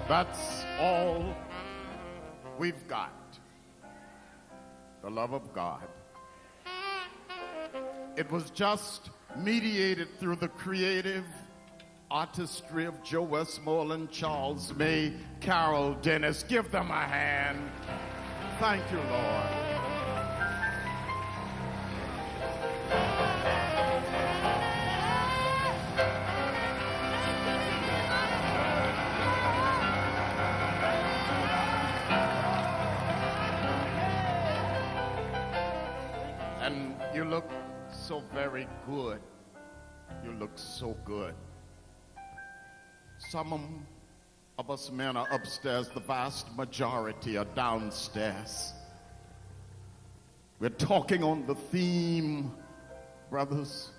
That's all we've got. The love of God. It was just mediated through the creative artistry of Joe Westmoreland, Charles May, Carol Dennis. Give them a hand. Thank you, Lord. And you look so very good. You look so good. Some of us men are upstairs. The vast majority are downstairs. We're talking on the theme, brothers.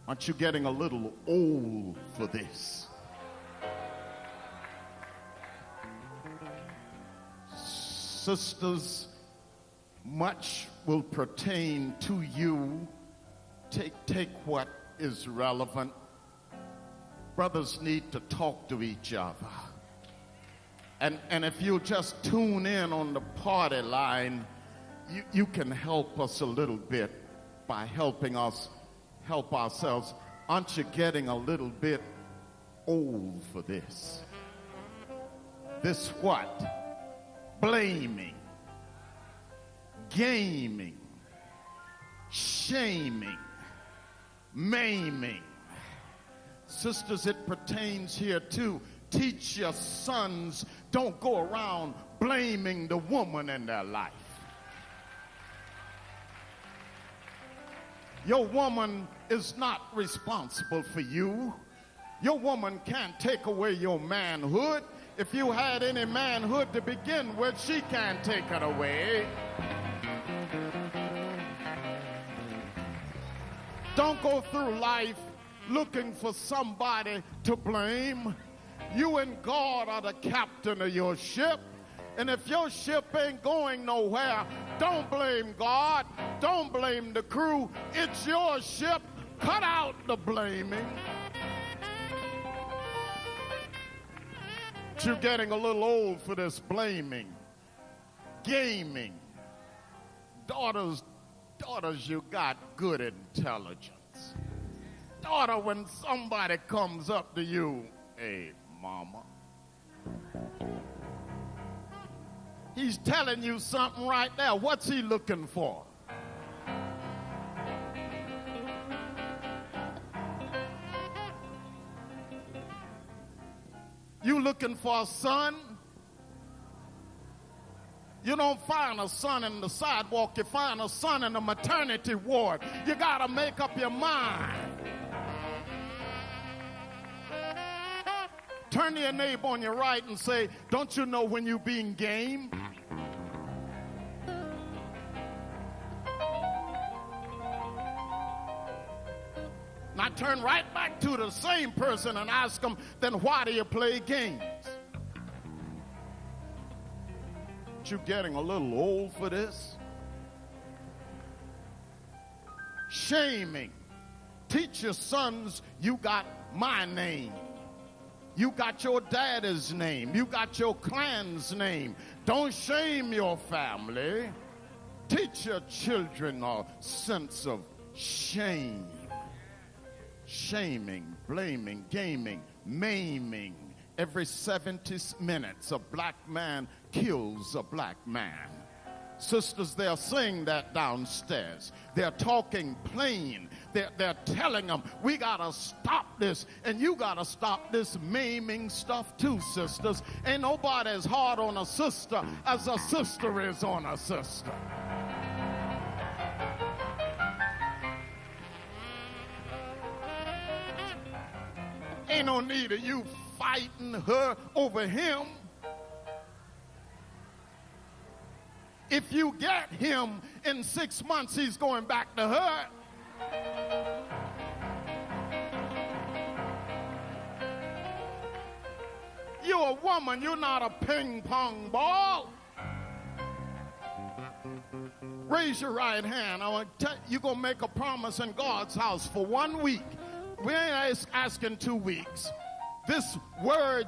Aren't you getting a little old for this? Sisters, much will pertain to you. Take what is relevant. Brothers need to talk to each other. And if you just tune in on the party line, you can help us a little bit by helping us help ourselves. Aren't you getting a little bit old for this? This what? Blaming, gaming, shaming, maiming. Sisters, it pertains here too. Teach your sons, don't go around blaming the woman in their life. Your woman is not responsible for you. Your woman can't take away your manhood. If you had any manhood to begin with, she can't take it away. Don't go through life looking for somebody to blame. You and God are the captain of your ship. And if your ship ain't going nowhere, don't blame God. Don't blame the crew. It's your ship. Cut out the blaming. You're getting a little old for this blaming, gaming. Daughters, you got good intelligence. Daughter, when somebody comes up to you, hey, mama, he's telling you something right there. What's he looking for? You looking for a son? You don't find a son in the sidewalk. You find a son in the maternity ward. You got to make up your mind. Turn to your neighbor on your right and say, don't you know when you're being game? Now turn right back to the same person and ask them, then why do you play games? Aren't you getting a little old for this? Shaming. Teach your sons you got my name. You got your daddy's name. You got your clan's name. Don't shame your family. Teach your children a sense of shame. Shaming, blaming, gaming, maiming. Every 70 minutes, a black man kills a black man. Sisters, they're saying that downstairs. They're talking plain. They're telling them, we got to stop this, and you got to stop this maiming stuff too, sisters. Ain't nobody as hard on a sister as a sister is on a sister. Ain't no need of you fighting her over him. If you get him in 6 months, he's going back to her. You're a woman, you're not a ping pong ball. Raise your right hand. I want to tell you, you're going to make a promise in God's house for 1 week. We ain't asking 2 weeks. This word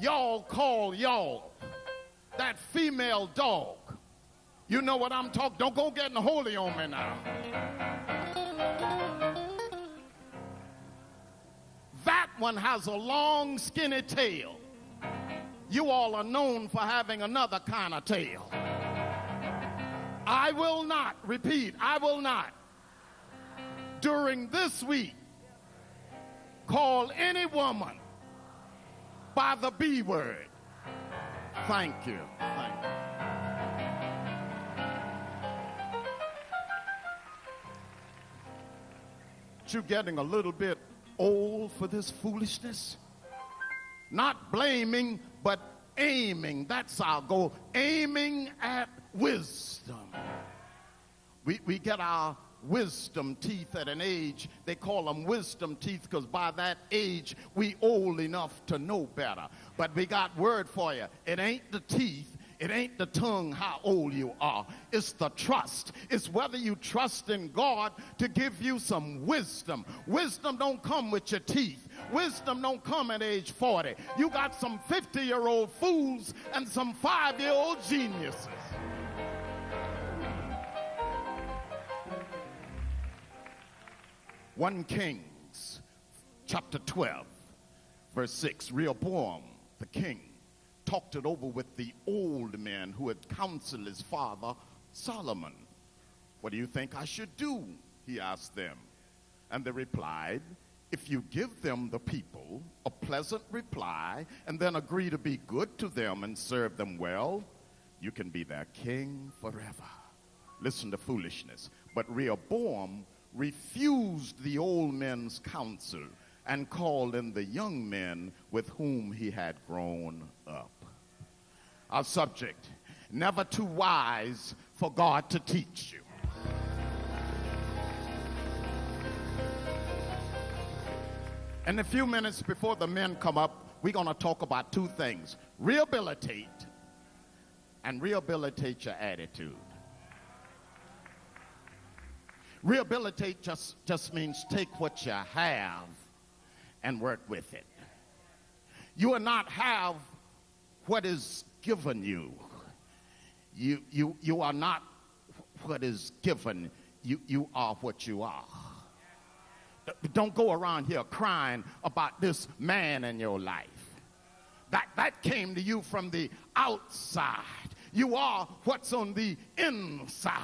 y'all call y'all, that female dog. You know what I'm talking? Don't go getting holy on me now. That one has a long, skinny tail. You all are known for having another kind of tail. I will not, repeat, I will not, during this week, call any woman by the B word. Thank you. Thank you. You getting a little bit old for this foolishness? Not blaming, but aiming. That's our goal. Aiming at wisdom. We get our wisdom teeth at an age. They call them wisdom teeth because by that age, we old enough to know better. But we got word for you. It ain't the teeth. It ain't the tongue how old you are. It's the trust. It's whether you trust in God to give you some wisdom. Wisdom don't come with your teeth. Wisdom don't come at age 40. You got some 50-year-old fools and some 5-year-old geniuses. One Kings, chapter 12, verse 6. Rehoboam, the king, talked it over with the old men who had counseled his father Solomon. What do you think I should do? He asked them. And they replied, if you give them, the people, a pleasant reply, and then agree to be good to them and serve them well, you can be their king forever. Listen to foolishness. But Rehoboam refused the old men's counsel and called in the young men with whom he had grown up. Our subject, never too wise for God to teach you. In a few minutes before the men come up, we're going to talk about two things. Rehabilitate and rehabilitate your attitude. Rehabilitate just means take what you have and work with it. You will not have what is given you. You are not what is given. You are what you are. Don't go around here crying about this man in your life. That came to you from the outside. You are what's on the inside.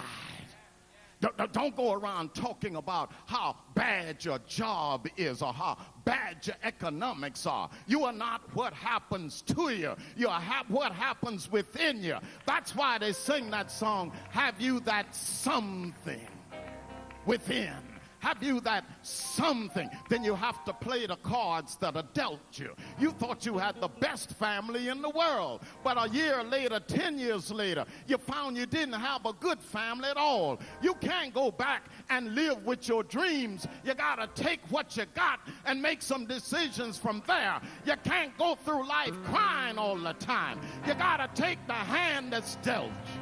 Don't go around talking about how bad your job is or how bad your economics are. You are not what happens to you. You are what happens within you. That's why they sing that song, have you that something within? Have you that something? Then you have to play the cards that are dealt you. You thought you had the best family in the world, but a year later, 10 years later, you found you didn't have a good family at all. You can't go back and live with your dreams. You got to take what you got and make some decisions from there. You can't go through life crying all the time. You got to take the hand that's dealt you.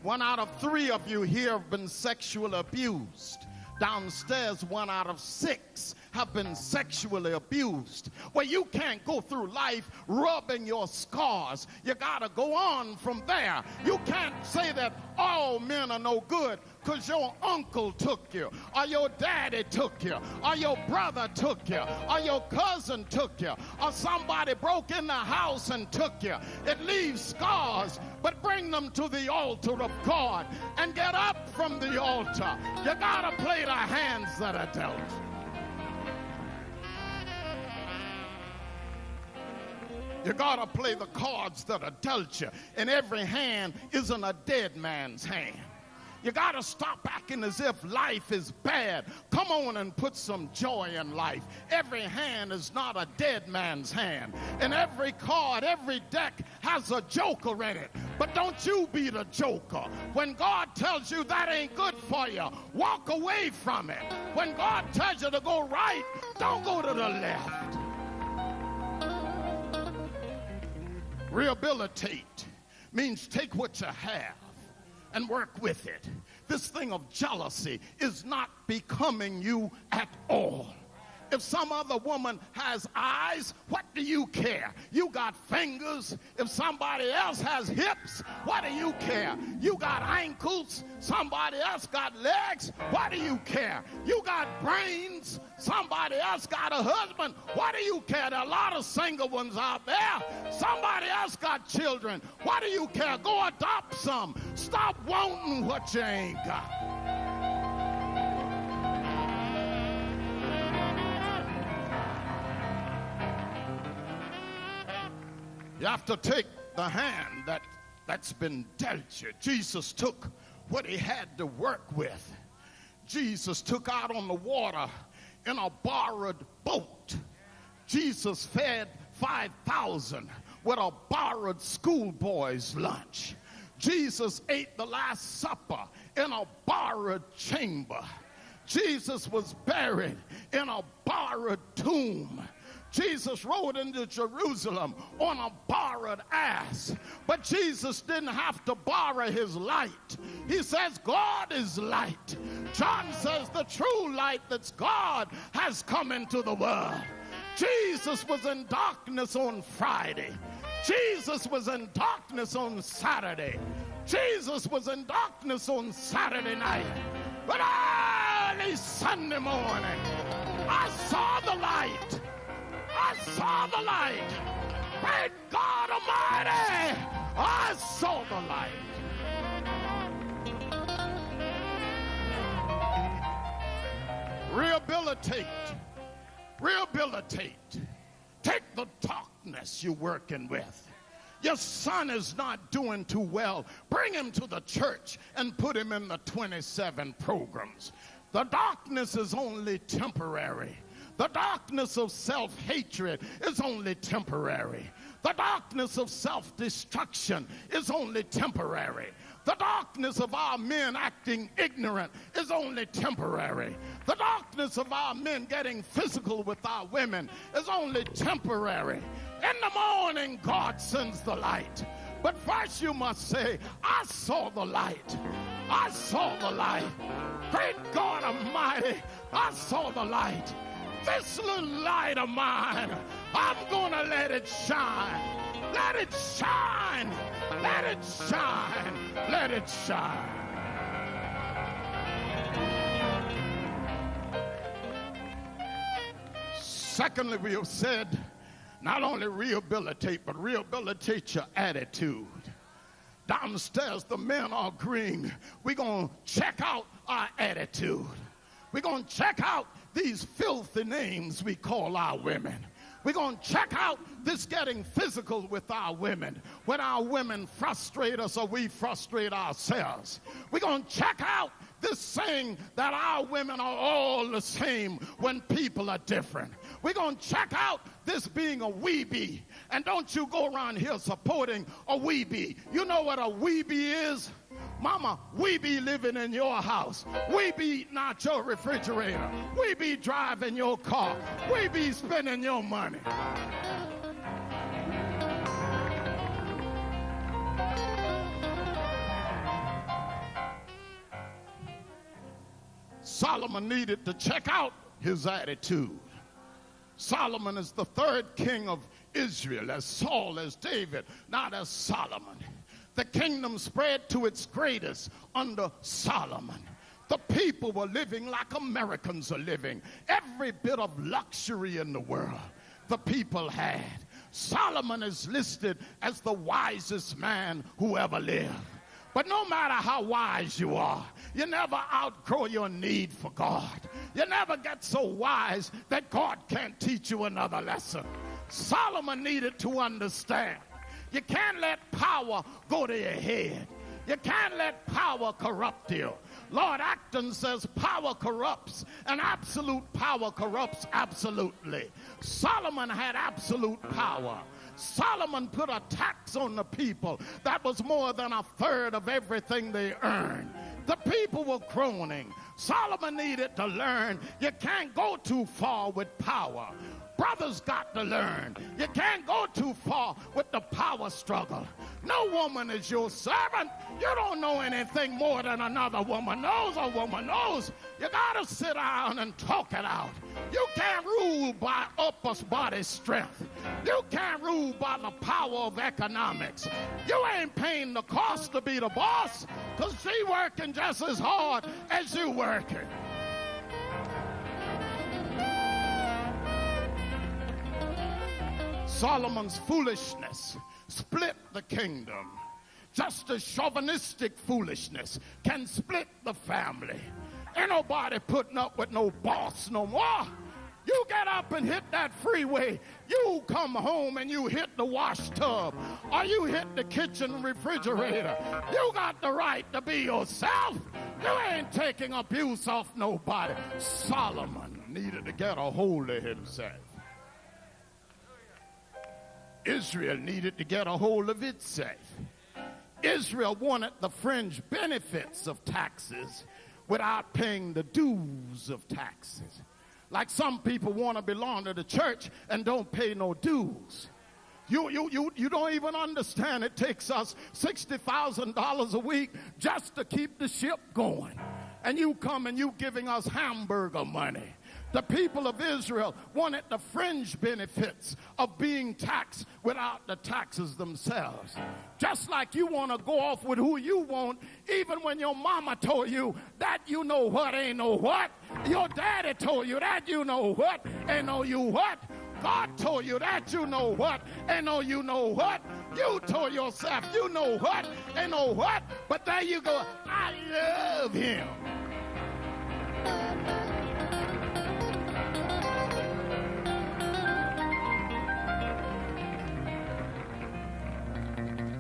1 out of 3 of you here have been sexually abused. Downstairs, 1 out of 6 have been sexually abused. Well, you can't go through life rubbing your scars. You got to go on from there. You can't say that all men are no good because your uncle took you, or your daddy took you, or your brother took you, or your cousin took you, or somebody broke in the house and took you. It leaves scars, but bring them to the altar of God and get up from the altar. You got to play the hands that are dealt. You got to play the cards that are dealt you. And every hand isn't a dead man's hand. You got to stop acting as if life is bad. Come on and put some joy in life. Every hand is not a dead man's hand. And every card, every deck has a joker in it. But don't you be the joker. When God tells you that ain't good for you, walk away from it. When God tells you to go right, don't go to the left. Rehabilitate means take what you have and work with it. This thing of jealousy is not becoming you at all. If some other woman has eyes, what do you care? You got fingers. If somebody else has hips, what do you care? You got ankles. Somebody else got legs. What do you care? You got brains. Somebody else got a husband. What do you care? There are a lot of single ones out there. Somebody else got children. What do you care? Go adopt some. Stop wanting what you ain't got. You have to take the hand that's been dealt you. Jesus took what he had to work with. Jesus took out on the water in a borrowed boat. Jesus fed 5,000 with a borrowed schoolboy's lunch. Jesus ate the Last Supper in a borrowed chamber. Jesus was buried in a borrowed tomb. Jesus rode into Jerusalem on a borrowed ass. But Jesus didn't have to borrow his light. He says God is light. John says the true light that's God has come into the world. Jesus was in darkness on Friday. Jesus was in darkness on Saturday. Jesus was in darkness on Saturday night. But early Sunday morning, I saw the light. I saw the light. Great God Almighty, I saw the light. Rehabilitate. Rehabilitate. Take the darkness you're working with. Your son is not doing too well. Bring him to the church and put him in the 27 programs. The darkness is only temporary. The darkness of self-hatred is only temporary. The darkness of self-destruction is only temporary. The darkness of our men acting ignorant is only temporary. The darkness of our men getting physical with our women is only temporary. In the morning, God sends the light. But first you must say, I saw the light. I saw the light. Great God Almighty, I saw the light. This little light of mine, I'm gonna let it shine. Let it shine. Let it shine. Let it shine. Secondly, we have said, not only rehabilitate, but rehabilitate your attitude. Downstairs, the men are agreeing, we're going to check out our attitude. We're going to check out these filthy names we call our women. We're going to check out this getting physical with our women when our women frustrate us or we frustrate ourselves. We're going to check out this saying that our women are all the same when people are different. We're going to check out this being a weebie. And don't you go around here supporting a weebie. You know what a weebie is? Mama, we be living in your house. We be eating out your refrigerator. We be driving your car. We be spending your money. Solomon needed to check out his attitude. Solomon is the third king of Israel, as Saul, as David, not as Solomon. The kingdom spread to its greatest under Solomon. The people were living like Americans are living. Every bit of luxury in the world the people had. Solomon is listed as the wisest man who ever lived. But no matter how wise you are, you never outgrow your need for God. You never get so wise that God can't teach you another lesson. Solomon needed to understand. You can't let power go to your head. You can't let power corrupt you. Lord Acton says power corrupts, and absolute power corrupts absolutely. Solomon had absolute power. Solomon put a tax on the people that was more than a third of everything they earned. The people were groaning. Solomon needed to learn you can't go too far with power. Brothers got to learn. You can't go too far with the power struggle. No woman is your servant. You don't know anything more than another woman knows. A woman knows. You got to sit down and talk it out. You can't rule by upper body strength. You can't rule by the power of economics. You ain't paying the cost to be the boss, because she working just as hard as you working. Solomon's foolishness split the kingdom. Just as chauvinistic foolishness can split the family. Ain't nobody putting up with no boss no more. You get up and hit that freeway. You come home and you hit the wash tub, or you hit the kitchen refrigerator. You got the right to be yourself. You ain't taking abuse off nobody. Solomon needed to get a hold of himself. Israel needed to get a hold of itself. Israel wanted the fringe benefits of taxes without paying the dues of taxes. Like some people want to belong to the church and don't pay no dues. You don't even understand. It takes us $60,000 a week just to keep the ship going. And you come and you giving us hamburger money. The people of Israel wanted the fringe benefits of being taxed without the taxes themselves. Just like you want to go off with who you want, even when your mama told you that you know what ain't know what. Your daddy told you that you know what ain't know you what. God told you that you know what ain't know you know what. You told yourself you know what ain't know what. But there you go, I love him.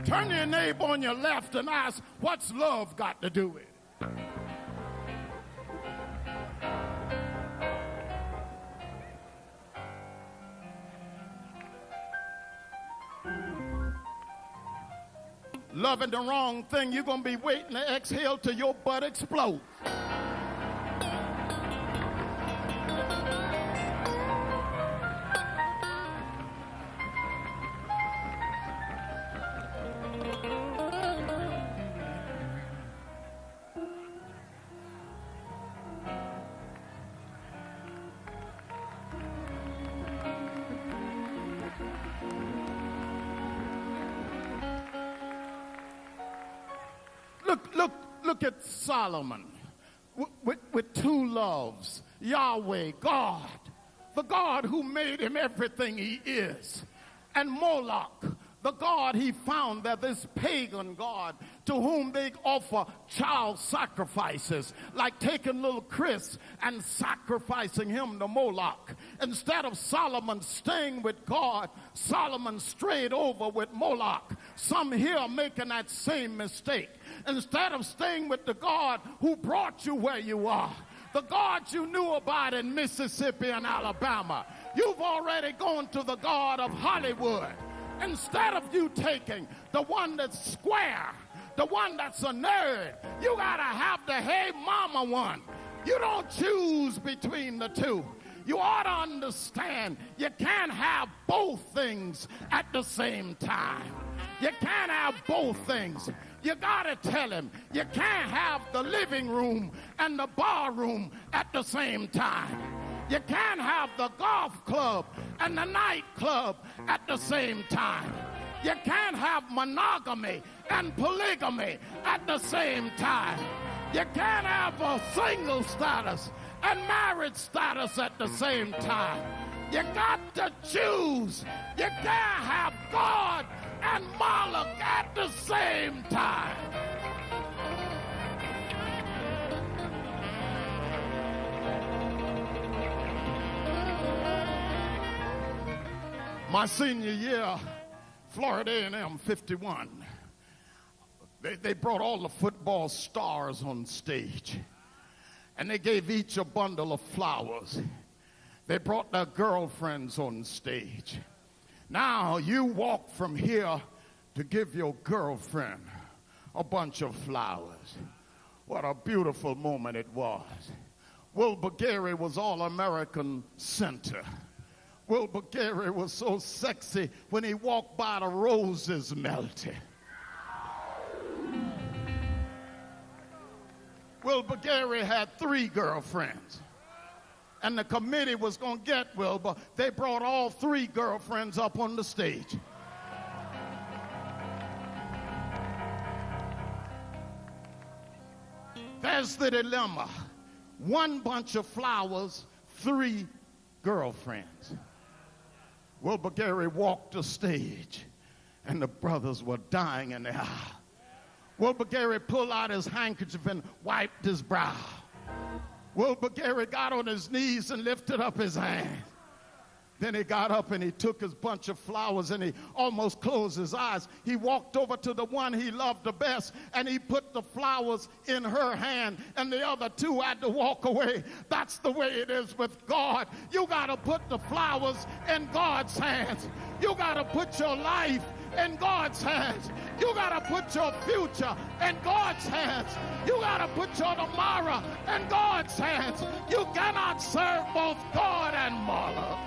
Turn to your neighbor on your left and ask, what's love got to do with it? Loving the wrong thing, you're going to be waiting to exhale till your butt explodes. Look at Solomon with two loves, Yahweh, God, the God who made him everything he is, and Moloch, the God he found, that this pagan God to whom they offer child sacrifices, like taking little Chris and sacrificing him to Moloch. Instead of Solomon staying with God, Solomon strayed over with Moloch. Some here are making that same mistake. Instead of staying with the God who brought you where you are, the God you knew about in Mississippi and Alabama, you've already gone to the God of Hollywood. Instead of you taking the one that's square, the one that's a nerd, you gotta have the hey mama one. You don't choose between the two. You ought to understand you can't have both things at the same time. You can't have both things. You gotta tell him you can't have the living room and the bar room at the same time. You can't have the golf club and the nightclub at the same time. You can't have monogamy and polygamy at the same time. You can't have a single status and marriage status at the same time. You got to choose. You can't have God and Moloch at the same time. My senior year, Florida A&M 51, they brought all the football stars on stage, and they gave each a bundle of flowers. They brought their girlfriends on stage. Now you walk from here to give your girlfriend a bunch of flowers. What a beautiful moment it was. Wilbur Gary was All-American center. Wilbur Gary was so sexy when he walked by, the roses melted. Wilbur Gary had 3 girlfriends. And the committee was going to get Wilbur. They brought all 3 girlfriends up on the stage. There's the dilemma. 1 bunch of flowers, 3 girlfriends. Wilbur Gary walked the stage, and the brothers were dying in the aisle. Wilbur Gary pulled out his handkerchief and wiped his brow. Wilbur Gary got on his knees and lifted up his hand. Then he got up and he took his bunch of flowers and he almost closed his eyes. He walked over to the one he loved the best and he put the flowers in her hand, and the other 2 had to walk away. That's the way it is with God. You got to put the flowers in God's hands. You got to put your life in God's hands. You got to put your future in God's hands. You got to put your tomorrow in God's hands. You cannot serve both God and Moloch.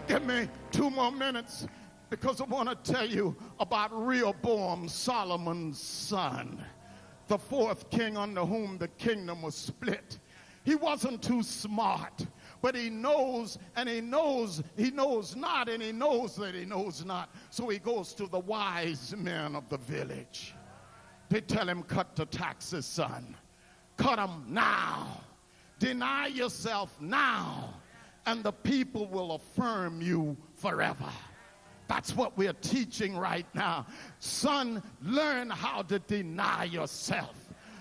Give me 2 more minutes because I want to tell you about Rehoboam, Solomon's son, the 4th king under whom the kingdom was split. He wasn't too smart, but he knows and he knows not, and he knows that he knows not. So he goes to the wise men of the village. They tell him, cut the taxes, son. Cut them now. Deny yourself now, and the people will affirm you forever. That's what we're teaching right now. Son, learn how to deny yourself.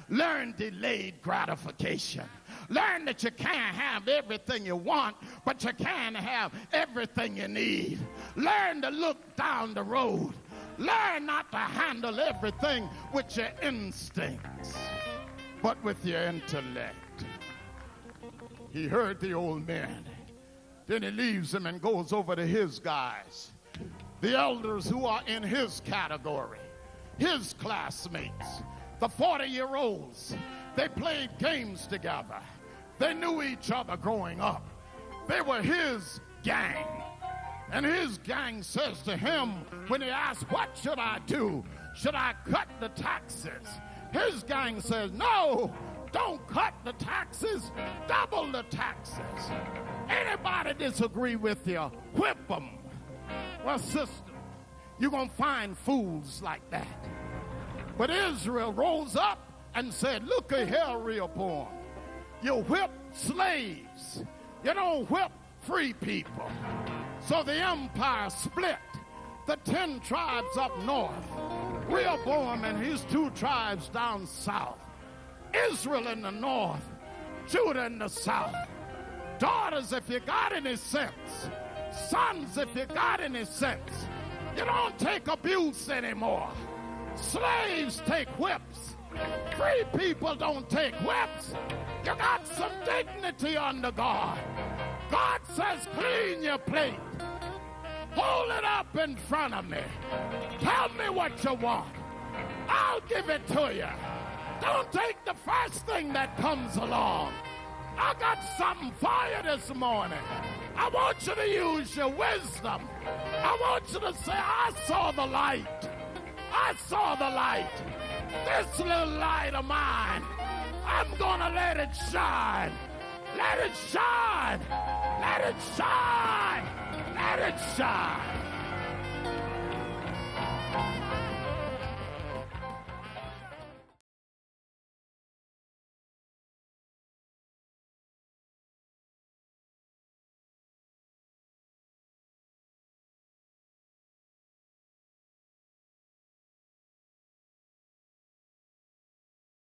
Learn delayed gratification. Learn that you can't have everything you want, but you can have everything you need. Learn to look down the road. Learn not to handle everything with your instincts, but with your intellect. He heard the old man. Then he leaves him and goes over to his guys, the elders who are in his category, his classmates, the 40-year-olds. They played games together. They knew each other growing up. They were his gang. And his gang says to him, when he asks, what should I do? Should I cut the taxes? His gang says, no, don't cut the taxes, double the taxes. Anybody disagree with you, whip them. Well, sister, you're going to find fools like that. But Israel rose up and said, look at here, Rehoboam. You whip slaves. You don't whip free people. So the empire split. The 10 tribes up north, Rehoboam and his 2 tribes down south, Israel in the north, Judah in the south. Daughters, if you got any sense, sons, if you got any sense, you don't take abuse anymore. Slaves take whips. Free people don't take whips. You got some dignity under God. God says, clean your plate. Hold it up in front of me. Tell me what you want. I'll give it to you. Don't take the first thing that comes along. I got something for you this morning. I want you to use your wisdom. I want you to say, I saw the light. I saw the light. This little light of mine, I'm gonna let it shine. Let it shine. Let it shine. Let it shine.